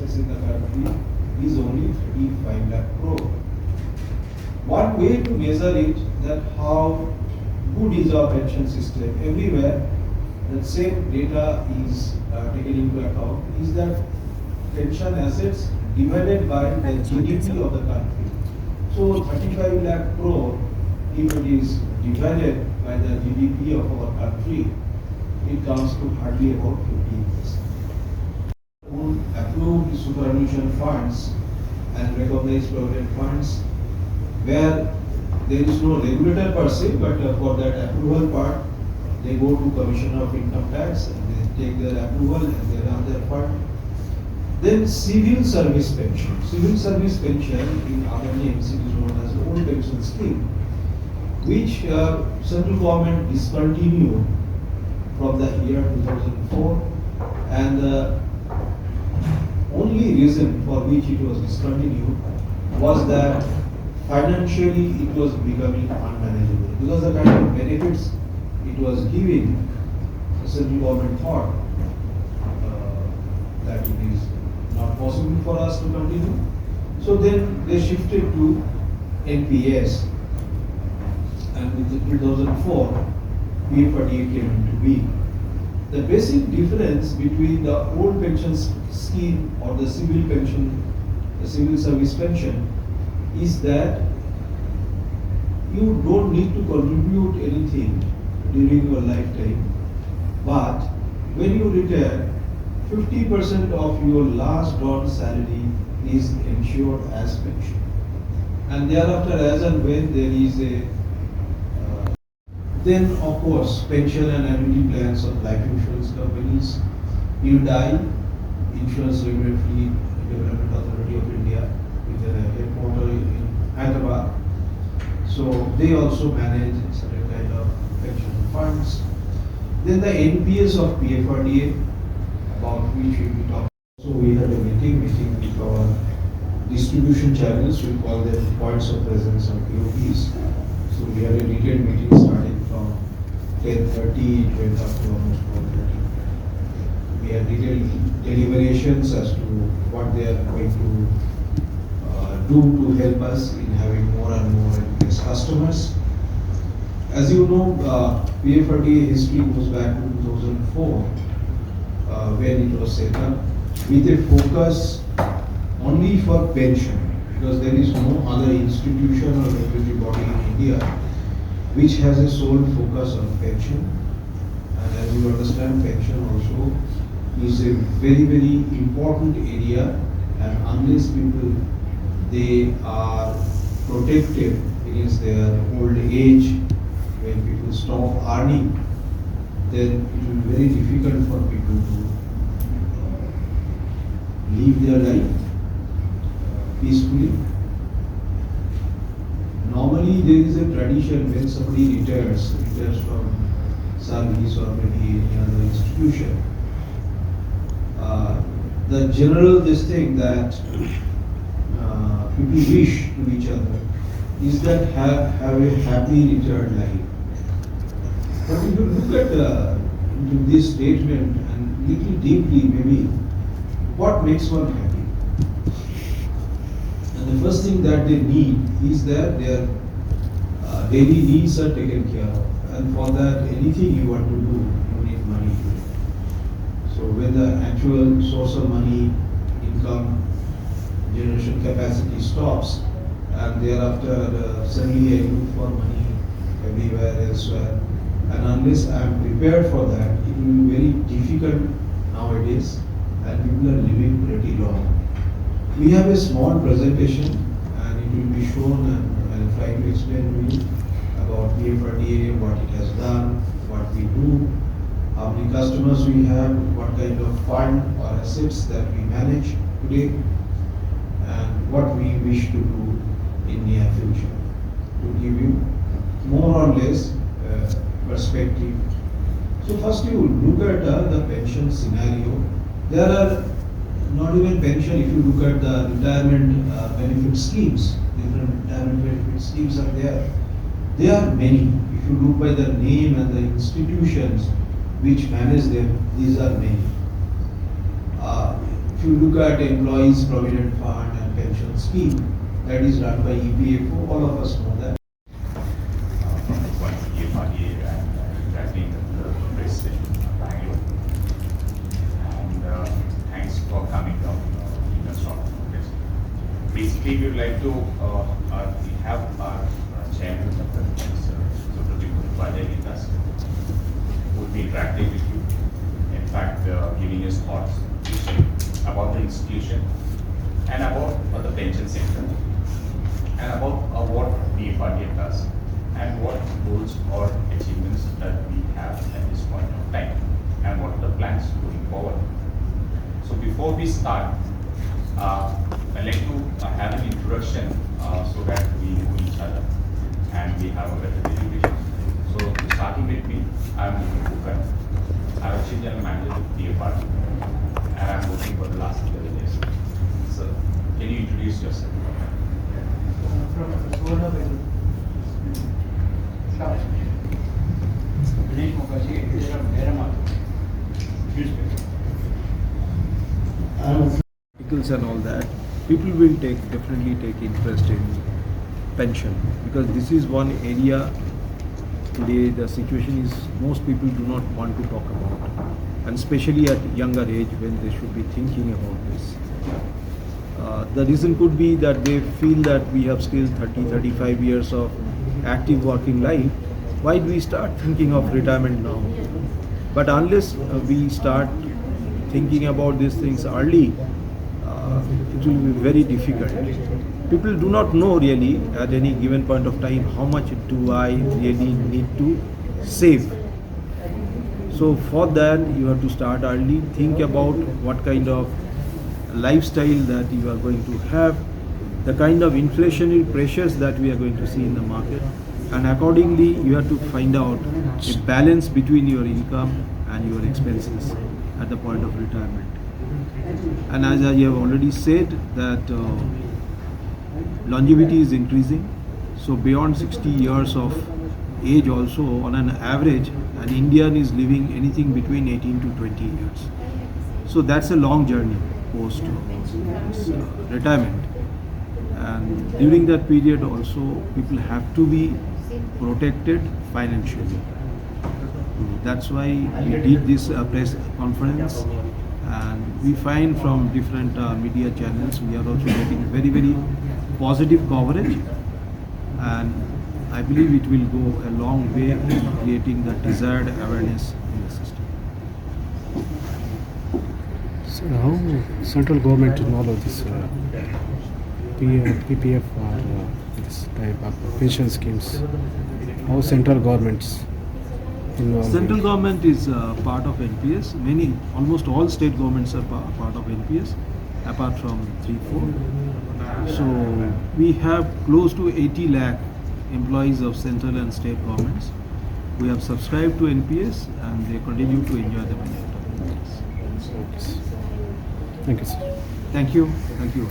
assets in the country is only 35 lakh crore. One way to measure it, that how good is our pension system everywhere, that same data is taken into account, is that pension assets divided by the GDP of the country. So 35 lakh crore, if it is divided by the GDP of our country, it comes to hardly about 15%. Approved superannuation funds and recognized provident funds, where there is no regulator per se, but for that approval part, they go to Commissioner of Income Tax and they take their approval and they run their fund. Then civil service pension. Civil service pension, in other names, it is known as the old pension scheme, which central government discontinued from the year 2004, and the only reason for which it was discontinued was that financially it was becoming unmanageable, because the kind of benefits it was giving, the central government thought that it is not possible for us to continue. So then they shifted to NPS, and with 2004, PF48 came into being. The basic difference between the old pension scheme or the civil pension, the civil service pension, is that you don't need to contribute anything during your lifetime, but when you retire, 50% of your last drawn salary is ensured as pension. And thereafter, as and when there is a then of course pension and annuity plans of life insurance companies. You die, Insurance Regulatory Development Authority of India, with a headquarters in Hyderabad. So they also manage certain kind of pension funds. Then the NPS of PF48, about which we will be talking. So we had a meeting with our distribution channels. We call them points of presence or POPs. So we had a detailed meeting starting from 10:30, it went up to almost 4:30. We had detailed deliberations as to what they are going to do to help us in having more and more NPS customers. As you know, PF48 history goes back to 2004, when it was set up, with a focus only for pension, because there is no other institution or regulatory body in India which has a sole focus on pension. And as you understand, pension also is a very, very important area, and unless people they are protected against their old age, when people stop earning, then it will be very difficult for people to live their life peacefully. Normally there is a tradition when somebody retires from service or maybe any other institution, the general this thing that people wish to each other is that have a happy retired life. But if you look at into this statement and little deeply, maybe what makes one happy? And the first thing that they need is that their daily needs are taken care of, and for that anything you want to do, you need money. So when the actual source of money, income generation capacity stops, and thereafter suddenly I look for money everywhere elsewhere, and unless I am prepared for that, it will be very difficult nowadays, and people are living pretty long. We have a small presentation, and it will be shown, and I'll try to explain to you about PF48, what it has done, what we do, how many customers we have, what kind of fund or assets that we manage today, and what we wish to do in near future, to give you more or less perspective. So first you look at the pension scenario. There are not even pension, if you look at the retirement benefit schemes, different retirement benefit schemes are there. There are many. If you look by the name and the institutions which manage them, these are many. If you look at employees provident fund and pension scheme, that is run by EPFO, all of us know that. From the point of EFRDA and exactly the press station in Bangalore. And thanks for coming down in a short notice. Basically, we would like to, we have our chairman of the Supratim Bajaj with us, who will be interacting with you. In fact, giving his thoughts about the institution and about the pension sector and about what the EFRDA does and what goals or achievements that we have at this point of time and what are the plans going forward. So before we start, I'd like to have an introduction so that we know each other and we have a better deliberation. So starting with me, I'm Mukul Kukan. I'm a Chief General Manager of the EFRDA and I'm working for the last 11 years. So can you introduce yourself? Vehicles and all that, people will definitely take interest in pension, because this is one area today the situation is most people do not want to talk about, and especially at younger age when they should be thinking about this. The reason could be that they feel that we have still 30-35 years of active working life. Why do we start thinking of retirement now? But unless we start thinking about these things early, it will be very difficult. People do not know really at any given point of time how much do I really need to save. So for that you have to start early, think about what kind of lifestyle that you are going to have, the kind of inflationary pressures that we are going to see in the market, and accordingly you have to find out a balance between your income and your expenses at the point of retirement. And as I have already said that longevity is increasing, so beyond 60 years of age also on an average an Indian is living anything between 18 to 20 years. So that's a long journey post retirement, and during that period also people have to be protected financially. That's why we did this press conference, and we find from different media channels we are also getting very positive coverage, and I believe it will go a long way in creating the desired awareness in the system. So how central government involved this PPF or this type of pension schemes? How central governments involved? Central government is part of NPS. Almost all state governments are part of NPS, apart from 3-4. So we have close to 80 lakh employees of central and state governments. We have subscribed to NPS and they continue to enjoy the benefit of NPS. Thank you, sir. Thank you. Thank you.